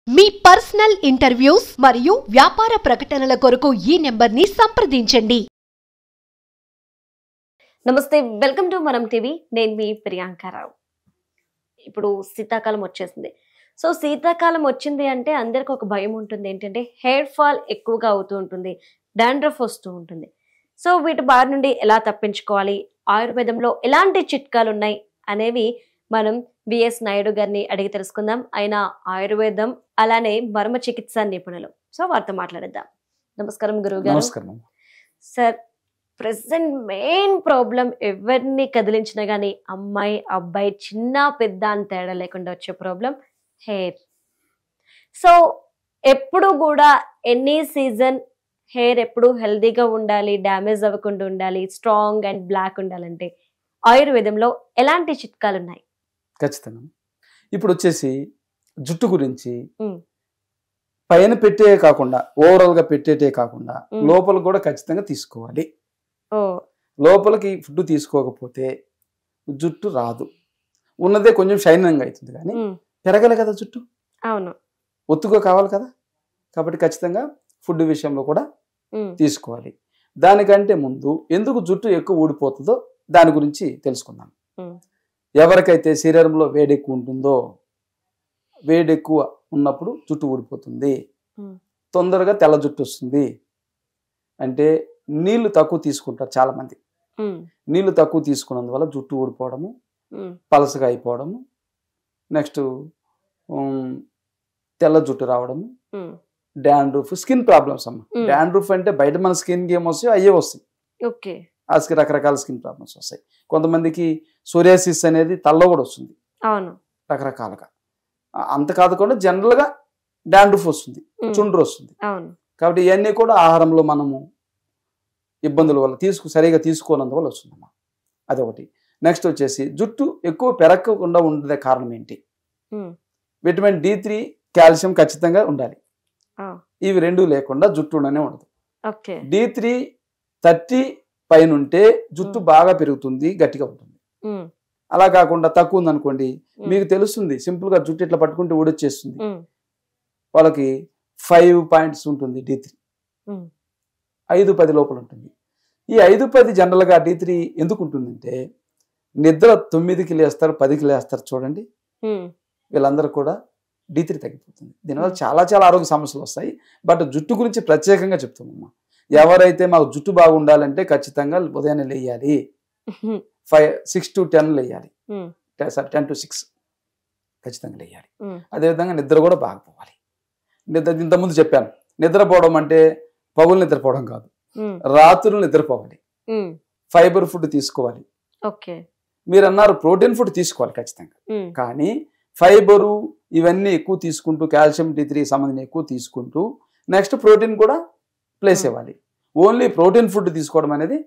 మీ personal interviews మరియు వ్యాపార ప్రకటనల కొరకు ఈ నెంబర్ని సంప్రదించండి. నమస్తే, వెల్కమ్ టు మనం టీవీ. నేను మీ ప్రియాంకారావు. ఇప్పుడు శీతాకాలం వచ్చేసింది. సో శీతాకాలం వచ్చింది అంటే అందరికి ఒక భయం ఉంటుంది. ఏంటంటే హెయిర్ ఫాల్ ఎక్కువగా అవుతూ ఉంటుంది, డాండ్రఫ్ వస్తూ ఉంటుంది. సో వీటి బారి నుండి ఎలా తప్పించుకోవాలి, ఆయుర్వేదంలో ఎలాంటి చిట్కాలు ఉన్నాయి అనేవి మనం బిఎస్ నాయుడు గారిని అడిగి తెలుసుకుందాం. ఆయన ఆయుర్వేదం అలానే మర్మ చికిత్స నిపుణులు. సో వారితో మాట్లాడేద్దాం. నమస్కారం గురువు గారు. సార్, ప్రెసెంట్ మెయిన్ ప్రాబ్లం ఎవరిని కదిలించినా గానీ అమ్మాయి అబ్బాయి చిన్న పెద్ద అని తేడా లేకుండా వచ్చే ప్రాబ్లం హెయిర్. సో ఎప్పుడు కూడా ఎనీ సీజన్ హెయిర్ ఎప్పుడు హెల్దీగా ఉండాలి, డ్యామేజ్ అవ్వకుండా ఉండాలి, స్ట్రాంగ్ అండ్ బ్లాక్ ఉండాలంటే ఆయుర్వేదంలో ఎలాంటి చిట్కాలు ఉన్నాయి? ఖచ్చితంగా. ఇప్పుడు వచ్చేసి జుట్టు గురించి పైన పెట్టే కాకుండా ఓవరాల్ గా పెట్టేటే కాకుండా లోపల కూడా ఖచ్చితంగా తీసుకోవాలి. లోపలికి ఫుడ్ తీసుకోకపోతే జుట్టు రాదు. ఉన్నదే కొంచెం షైనింగ్ అవుతుంది కానీ పెరగలే కదా జుట్టు. అవును, ఒత్తుగా కావాలి కదా. కాబట్టి ఖచ్చితంగా ఫుడ్ విషయంలో కూడా తీసుకోవాలి. దానికంటే ముందు ఎందుకు జుట్టు ఎక్కువ ఊడిపోతుందో దాని గురించి తెలుసుకుందాం. ఎవరికైతే శరీరంలో వేడి ఎక్కువ ఉంటుందో, వేడి ఎక్కువ ఉన్నప్పుడు జుట్టు ఊడిపోతుంది, తొందరగా తెల్ల జుట్టు వస్తుంది. అంటే నీళ్లు తక్కువ తీసుకుంటారు చాలా మంది. నీళ్లు తక్కువ తీసుకున్నందువల్ల జుట్టు ఊడిపోవడము, పలసగా అయిపోవడము, నెక్స్ట్ తెల్ల జుట్టు రావడము, డాండ్రూఫ్, స్కిన్ ప్రాబ్లమ్స్. అమ్మ డాండ్రూఫ్ అంటే బయట మన స్కిన్ కి ఏమొస్తాయో అయ్యే వస్తాయి. ఆ రకరకాల స్కిన్ ప్రాబ్లమ్స్ వస్తాయి. కొంతమందికి సోరియాసిస్ అనేది తల్లో కూడా వస్తుంది, రకరకాలుగా. అంత కాకుండా జనరల్ గా డాండ్రూఫ్ వస్తుంది, చుండ్రు వస్తుంది. కాబట్టి ఇవన్నీ కూడా ఆహారంలో మనము ఇబ్బందుల వల్ల సరిగా తీసుకోనందువల్ల వస్తుందమ్మా. అదొకటి. నెక్స్ట్ వచ్చేసి జుట్టు ఎక్కువ పెరగకుండా ఉండే కారణం ఏంటి? విటమిన్ D3, కాల్షియం ఖచ్చితంగా ఉండాలి. ఇవి రెండు లేకుండా జుట్టు ఉండనే ఉండదు. D3 30 పైన ఉంటే జుట్టు బాగా పెరుగుతుంది, గట్టిగా ఉంటుంది. అలా కాకుండా తక్కువ ఉందనుకోండి, మీకు తెలుస్తుంది సింపుల్ గా జుట్టు ఇట్లా పట్టుకుంటే ఊడొచ్చేస్తుంది. వాళ్ళకి 5 పాయింట్స్ ఉంటుంది D3, 5-10 లోపల ఉంటుంది. ఈ 5-10 జనరల్ గా D3 ఎందుకు ఉంటుందంటే నిద్ర 9కి లేస్తారు, 10కి లేస్తారు చూడండి, వీళ్ళందరూ కూడా D3 తగ్గిపోతుంది. దీనివల్ల చాలా చాలా ఆరోగ్య సమస్యలు వస్తాయి. బట్ జుట్టు గురించి ప్రత్యేకంగా చెప్తున్నామమ్మా. ఎవరైతే మాకు జుట్టు బాగుండాలంటే ఖచ్చితంగా ఉదయాన్నే లేయాలి, 6 to 10 లేయాలి, 10 to 6 ఖచ్చితంగా లేయాలి. అదేవిధంగా నిద్ర కూడా బాగా పోవాలి. ఇంతకుముందు చెప్పాను, నిద్రపోవడం అంటే పగులు నిద్రపోవడం కాదు, రాత్రులు నిద్రపోవాలి, ఫైబర్ ఫుడ్ తీసుకోవాలి. మీరు అన్నారు ప్రోటీన్ ఫుడ్ తీసుకోవాలి ఖచ్చితంగా, కానీ ఫైబరు ఇవన్నీ ఎక్కువ తీసుకుంటూ, కాల్షియం D3 సంబంధించి ఎక్కువ తీసుకుంటూ నెక్స్ట్ ప్రోటీన్ కూడా ప్లేస్ ఇవ్వాలి. ఓన్లీ ప్రోటీన్ ఫుడ్ తీసుకోవడం అనేది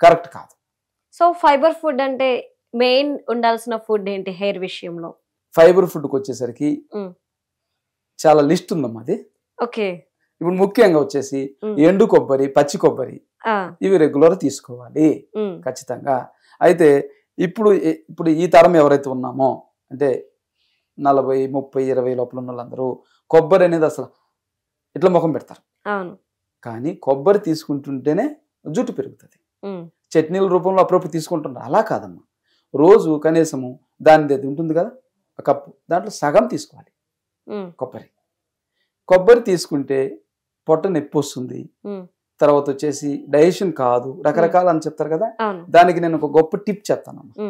కరెక్ట్ కాదు. సో ఫైబర్ ఫుడ్ అంటే మెయిన్ ఉండాల్సిన ఫుడ్ ఏంటి హెయిర్ విషయంలో? ఫైబర్ ఫుడ్కి వచ్చేసరికి చాలా లిస్ట్ ఉందమ్మా. అది ఇప్పుడు ముఖ్యంగా వచ్చేసి ఎండు కొబ్బరి, పచ్చి కొబ్బరి, ఇవి రెగ్యులర్ తీసుకోవాలి ఖచ్చితంగా. అయితే ఇప్పుడు ఈ తరం ఎవరైతే ఉన్నామో అంటే 40, 30, 20 లోపల ఉన్న వాళ్ళందరూ కొబ్బరి అనేది అసలు ఇట్లా ముఖం పెడతారు. కానీ కొబ్బరి తీసుకుంటుంటేనే జుట్టు పెరుగుతుంది. చట్నీల రూపంలో అప్పుడప్పుడు తీసుకుంటున్నారు. అలా కాదమ్మా, రోజు కనీసము దాని ఉంటుంది కదా ఒక కప్పు, దాంట్లో సగం తీసుకోవాలి కొబ్బరి తీసుకుంటే పొట్ట నొప్పి వస్తుంది, తర్వాత వచ్చేసి డైజెషన్ కాదు, రకరకాల అని చెప్తారు కదా. దానికి నేను ఒక గొప్ప టిప్ చెప్తానమ్మా.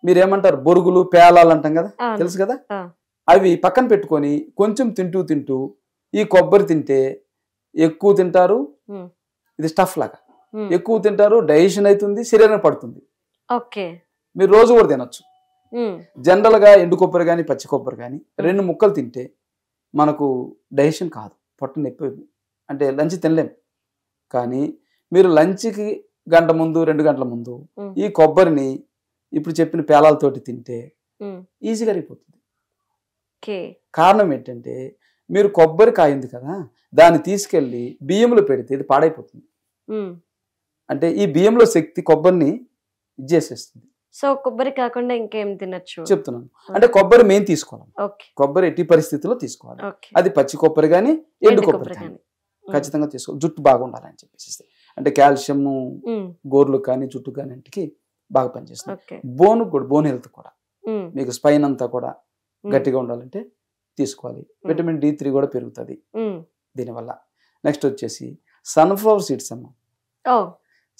మీరేమంటారు, బొరుగులు పేలాలు అంటాం కదా, తెలుసు కదా. అవి పక్కన పెట్టుకొని కొంచెం తింటూ ఈ కొబ్బరి తింటే ఎక్కువ తింటారు, ఇది స్టఫ్ లాగా ఎక్కువ తింటారు, డైజెషన్ అవుతుంది, శరీరం పడుతుంది. మీరు రోజు కూడా తినొచ్చు. జనరల్ గా ఎండు కొబ్బరి కానీ పచ్చి కొబ్బరి కానీ 2 ముక్కలు తింటే మనకు డైజెషన్ కాదు, పొట్ట నొప్పి, అంటే లంచ్ తినలేం. కానీ మీరు లంచ్కి గంట ముందు 2 గంటల ముందు ఈ కొబ్బరిని ఇప్పుడు చెప్పిన పేలాలతోటి తింటే ఈజీగా అయిపోతుంది. కారణం ఏంటంటే మీరు కొబ్బరి కాయింది కదా, దాన్ని తీసుకెళ్లి బియ్యంలో పెడితే ఇది పాడైపోతుంది. అంటే ఈ బియ్యంలో శక్తి కొబ్బరిని ఇచ్చేసేస్తుంది. సో కొబ్బరి కాకుండా ఇంకేం తినొచ్చు చెప్తున్నాను. అంటే కొబ్బరి మెయిన్ తీసుకోవాలి. ఓకే కొబ్బరి ఎట్టి పరిస్థితుల్లో తీసుకోవాలి. ఓకే అది పచ్చి కొబ్బరి కానీ ఎండు కొబ్బరి కానీ ఖచ్చితంగా తీసుకోవాలి. జుట్టు బాగుండాలని చెప్పేసి అంటే కాల్షియం గోర్లు కానీ జుట్టు కానీ ఇంటికి బాగా పనిచేస్తుంది. ఓకే బోన్ కూడా బోన్ హెల్త్ కూడా మీకు స్పైన్ అంతా కూడా గట్టిగా ఉండాలంటే తీసుకోవాలి. విటమిన్ D3 కూడా పెరుగుతుంది దీనివల్ల. నెక్స్ట్ వచ్చేసి సన్ఫ్లవర్ సీడ్స్ అమ్మ.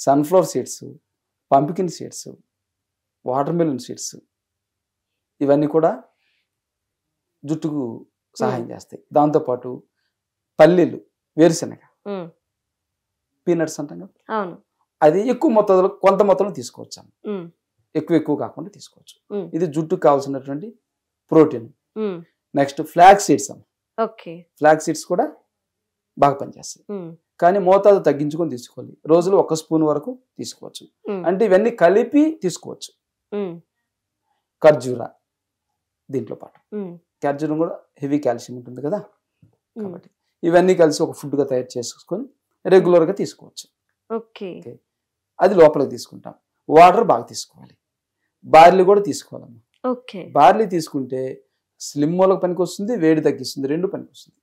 Sunflower seeds, pumpkin seeds, water melon seeds ఇవన్నీ కూడా జుట్టుకు సహాయం చేస్తాయి. దాంతోపాటు పల్లీలు, వేరుశనగ, పీనట్స్ అంటాం కదా, అది ఎక్కువ మొత్తంలో కొంత మొత్తంలో తీసుకోవచ్చు. ఎక్కువ కాకుండా తీసుకోవచ్చు. ఇది జుట్టుకు కావాల్సినటువంటి ప్రోటీన్. నెక్స్ట్ ఫ్లాక్ సీడ్స్ అమ్మ. ఫ్లాక్ సీడ్స్ కూడా బాగా పనిచేస్తాయి. కానీ మోతాదు తగ్గించుకొని తీసుకోవాలి. రోజులో 1 స్పూన్ వరకు తీసుకోవచ్చు. అంటే ఇవన్నీ కలిపి తీసుకోవచ్చు. ఖర్జూర దీంట్లో పాటు, ఖర్జూరం కూడా హెవీ కాల్షియం ఉంటుంది కదా, కాబట్టి ఇవన్నీ కలిసి ఒక ఫుడ్ గా తయారు చేసుకొని రెగ్యులర్ గా తీసుకోవచ్చు. అది లోపలికి తీసుకుంటాం. వాటర్ బాగా తీసుకోవాలి. బార్లీ కూడా తీసుకోవాలమ్మా. బార్లీ తీసుకుంటే స్లిమ్ వాళ్ళకి పనికి వస్తుంది, వేడి తగ్గిస్తుంది, రెండు పనికి వస్తుంది.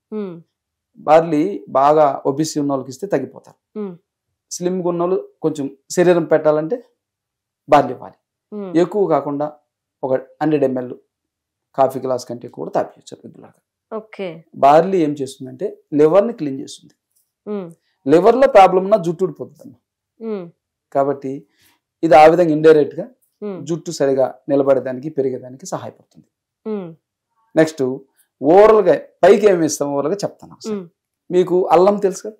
బార్లీ బాగా ఒబిసి ఉన్న వాళ్ళకి ఇస్తే తగ్గిపోతారు. స్లిమ్గా ఉన్న వాళ్ళు కొంచెం శరీరం పెట్టాలంటే బార్లీ ఇవ్వాలి. ఎక్కువ కాకుండా ఒక 100 ml కాఫీ గ్లాస్ కంటే ఎక్కువ కూడా తాపించచ్చు రెగ్యులర్గా. బార్లీ ఏం చేస్తుందంటే లివర్ని క్లీన్ చేస్తుంది. లివర్ లో ప్రాబ్లం ఉన్నా జుట్టు ఊడిపోతుంది. కాబట్టి ఇది ఆ విధంగా ఇండైరెక్ట్ గా జుట్టు సరిగా నిలబడేదానికి పెరిగేదానికి సహాయపడుతుంది. నెక్స్ట్ ఓవరాల్ గా పైకి ఏమి ఇస్తాం ఓవరాల్ గా చెప్తాను. మీకు అల్లం తెలుసు కదా,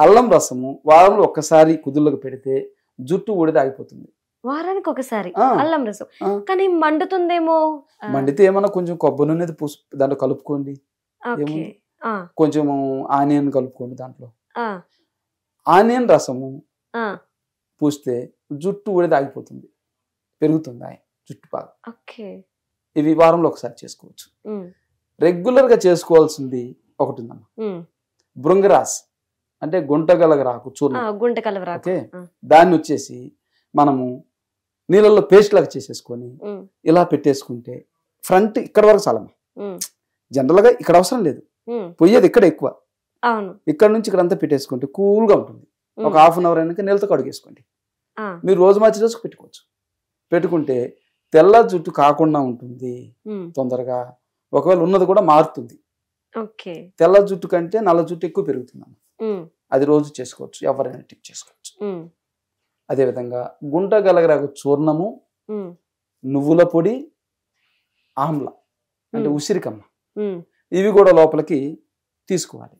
అల్లం రసము వారంలో ఒక్కసారి కుదుర్లకు పెడితే జుట్టు ఊడిది ఆగిపోతుంది. వారానికి ఒకసారి అల్లం రసం. కానీ మండుతుందేమో. మండితే ఏమన్నా కొంచెం కొబ్బరి నూనె దాంట్లో కలుపుకోండి. కొంచెం ఆనియన్ కలుపుకోండి. దాంట్లో ఆనియన్ రసము పూస్తే జుట్టు ఊడిది ఆగిపోతుంది, పెరుగుతుంది జుట్టు బాగా. ఇవి వారంలో ఒకసారి చేసుకోవచ్చు. రెగ్యులర్ గా చేసుకోవాల్సింది ఒకటి ఉందమ్మా, భృంగరాస్ అంటే గుంటగలగరాకు చూర్ణం. ఓకే, దాన్ని వచ్చేసి మనము నీళ్ళల్లో పేస్ట్ లాగా చేసేసుకొని ఇలా పెట్టేసుకుంటే ఫ్రంట్ ఇక్కడ వరకు చాలమ్మా. జనరల్ గా ఇక్కడ అవసరం లేదు, పొయ్యేది ఇక్కడ ఎక్కువ. ఇక్కడ నుంచి ఇక్కడ అంతా పెట్టేసుకుంటే కూల్ గా ఉంటుంది. ఒక ½ అన్ అవర్ అయినాక నీళ్ళతో కడిగేసుకోండి. మీరు రోజు మార్చి రోజు పెట్టుకోవచ్చు. పెట్టుకుంటే తెల్ల జుట్టు కాకుండా ఉంటుంది తొందరగా. ఒకవేళ ఉన్నది కూడా మారుతుంది. తెల్ల జుట్టు కంటే నల్ల జుట్టు ఎక్కువ పెరుగుతుంది. అది రోజు చేసుకోవచ్చు, ఎవరైనా టిప్ చేసుకోవచ్చు. అదేవిధంగా గుంటగలగరాకు చూర్ణము, నువ్వుల పొడి, ఆమ్ల అంటే ఉసిరికమ్మ, ఇవి కూడా లోపలికి తీసుకోవాలి.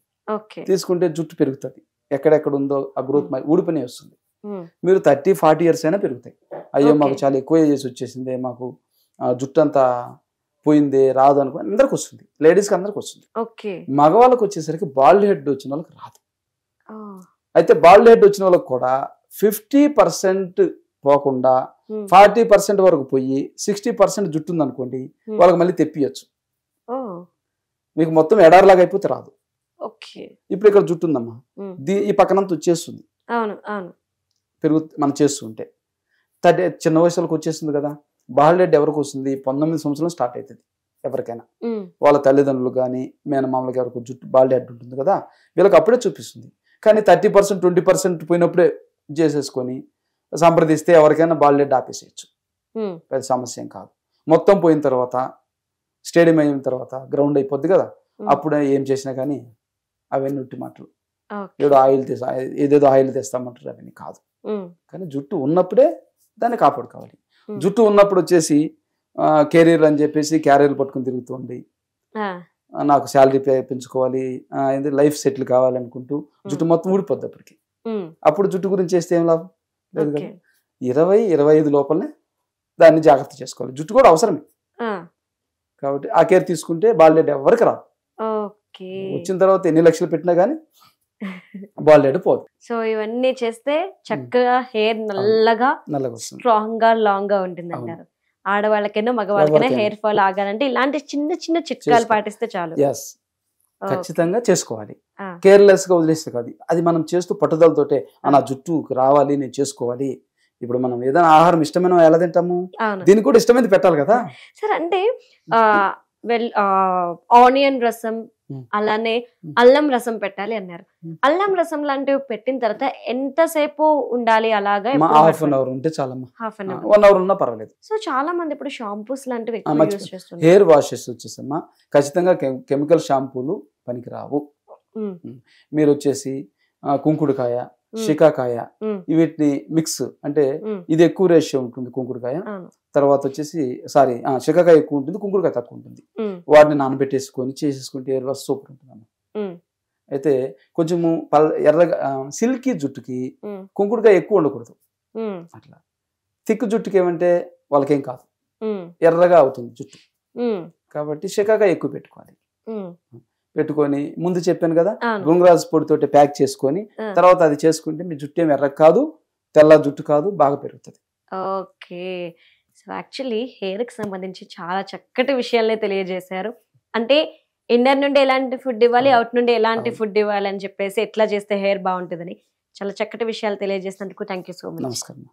తీసుకుంటే జుట్టు పెరుగుతుంది. ఎక్కడెక్కడ ఉందో ఆ గ్రోత్ ఊడిపోయి వస్తుంది. మీరు 30-40 years అయినా పెరుగుతాయి. అయ్యో మాకు చాలా ఎక్కువ ఏజ్ వచ్చేసింది, మాకు జుట్టు అంతా పోయింది రాదు అనుకో, అందరికి వస్తుంది. లేడీస్కి అందరికి వస్తుంది. మగవాళ్ళకి వచ్చేసరికి బాల్డ్ హెడ్ వచ్చిన వాళ్ళకి రాదు. అయితే బాల్డ్ హెడ్ వచ్చిన వాళ్ళకి కూడా 50% పోకుండా 40% వరకు పోయి 60% జుట్టు ఉంది అనుకోండి, వాళ్ళకి మళ్ళీ తెప్పియచ్చు. మీకు మొత్తం ఎడారిలాగా అయిపోతే రాదు. ఇప్పుడు ఇక్కడ జుట్టు ఉందమ్మా, ఈ పక్కనంతా వచ్చేస్తుంది, మనం చేస్తుంటే. చిన్న వయసులకు వచ్చేస్తుంది కదా. బాల్డ్ హెడ్ ఎవరికి వస్తుంది? 19 సంవత్సరాలు స్టార్ట్ అవుతుంది ఎవరికైనా. వాళ్ళ తల్లిదండ్రులు కానీ మేనమామలకి ఎవరికి జుట్టు బాల్డ్ హెడ్ ఉంటుంది కదా, వీళ్ళకి అప్పుడే చూపిస్తుంది. కానీ 30% 20% పోయినప్పుడే చేసేసుకొని సంప్రదిస్తే ఎవరికైనా బాల్డ్ హెడ్ ఆపేసేయచ్చు. పెద్ద సమస్య ఏం కాదు. మొత్తం పోయిన తర్వాత స్టేడియం అయిన తర్వాత గ్రౌండ్ అయిపోద్ది కదా, అప్పుడు ఏం చేసినా కానీ అవన్నీ ఉట్టి మాటలు. ఏదేదో ఆయిల్ తెస్తామంటారు, అవన్నీ కాదు. కానీ జుట్టు ఉన్నప్పుడే దాన్ని కాపాడుకోవాలి. జుట్టు ఉన్నప్పుడు వచ్చేసి కెరీర్ అని చెప్పేసి క్యారియర్లు పట్టుకుని తిరుగుతుంది. నాకు శాలరీ పెంచుకోవాలి, లైఫ్ సెటిల్ కావాలనుకుంటూ జుట్టు మొత్తం ఊడిపోద్ది అప్పటికి. అప్పుడు జుట్టు గురించి చేస్తే ఏం లాభం లేదు కదా. 20-25 లోపలనే దాన్ని జాగ్రత్త చేసుకోవాలి. జుట్టు కూడా అవసరమే కాబట్టి ఆ కేర్ తీసుకుంటే బాల్డ్ హెడ్ ఎవరికి రాదు. వచ్చిన తర్వాత ఎన్ని లక్షలు పెట్టినా గానీ బాల్డ్ హెడ్ పోదు. సో ఇవన్నీ చేస్తే చక్కగా హెయిర్ నల్లగా స్ట్రాంగ్ గా లాంగ్ గా ఉంటుంది అంటారు. ఆడవాళ్ళకైనా మగవాళ్ళకైనా హెయిర్ ఫాల్ ఆగాలంటే ఇలాంటి చిన్న చిన్న చిట్కాలు పాటిస్తే చాలు. ఖచ్చితంగా చేసుకోవాలి. కేర్లెస్ గా వదిలేస్తే కాదు, అది మనం చేస్తూ పట్టుదలతోటే నా జుట్టు రావాలి, నేను చేసుకోవాలి, ఇప్పుడు మనం ఏదైనా ఆహారం ఇష్టమైన ఎలా తింటాము, అవును దీనికి కూడా ఇష్టమైనది పెట్టాలి కదా. సార్. అంటే ఆనియన్ రసం Hmm. అలానే అల్లం రసం పెట్టాలి అన్నారు. అల్లం రసం లాంటివి పెట్టిన తర్వాత ఎంతసేపు ఉండాలి అలాగా? హాఫ్ అన్ అవర్ ఉంటే చాలమ్మా, హాఫ్ అన్ అవర్, 1 hour ఉన్నా పర్వాలేదు. సో చాలా మంది ఇప్పుడు షాంపూస్ లాంటివి ఎక్కువ యూస్ చేస్తున్నారు. హెయిర్ వాషెస్ వచ్చేసమ్మా ఖచ్చితంగా కెమికల్ షాంపూలు పనికిరావు. మీరు వచ్చేసి కుంకుడుకాయ, షికాకాయ వీటిని మిక్స్ అంటే ఇది ఎక్కువ రేషియో ఉంటుంది కుంకుడుకాయ, తర్వాత వచ్చేసి షికాకాయ ఎక్కువ ఉంటుంది, కుంకుడుకాయ తక్కువ ఉంటుంది. వాటిని నానబెట్టేసుకొని చేసేసుకుంటే హెయిర్ వాష్ సూపర్ ఉంటుంది. అయితే కొంచెము ఎర్రగా సిల్కీ జుట్టుకి కుంకుడుకాయ ఎక్కువ ఉండకూడదు. అట్లా థిక్ జుట్టుకి ఏమంటే వాళ్ళకేం కాదు, ఎర్రగా అవుతుంది జుట్టు. కాబట్టి షికాకాయ ఎక్కువ పెట్టుకోవాలి. పెట్టుకొని ముందు చెప్పాను కదా గుంగరాజు పొడితోటి ప్యాక్ చేసుకొని తర్వాత అది చేసుకుంటే మీ జుట్టు ఏమి ఎర్ర కాదు, తెల్ల జుట్టు కాదు, బాగా పెరుగుతుంది. ఓకే. సో యాక్చువల్లీ హెయిర్ కి సంబంధించి చాలా చక్కటి విషయాలనే తెలియజేశారు. అంటే ఇన్నర్ నుండి ఎలాంటి ఫుడ్ ఇవ్వాలి, అవుట్ నుండి ఎలాంటి ఫుడ్ ఇవ్వాలి అని చెప్పేసి, ఎట్లా చేస్తే హెయిర్ బాగుంటుందని చాలా చక్కటి విషయాలు తెలియజేసినందుకు థ్యాంక్ యూ సో మచ్. నమస్కారం.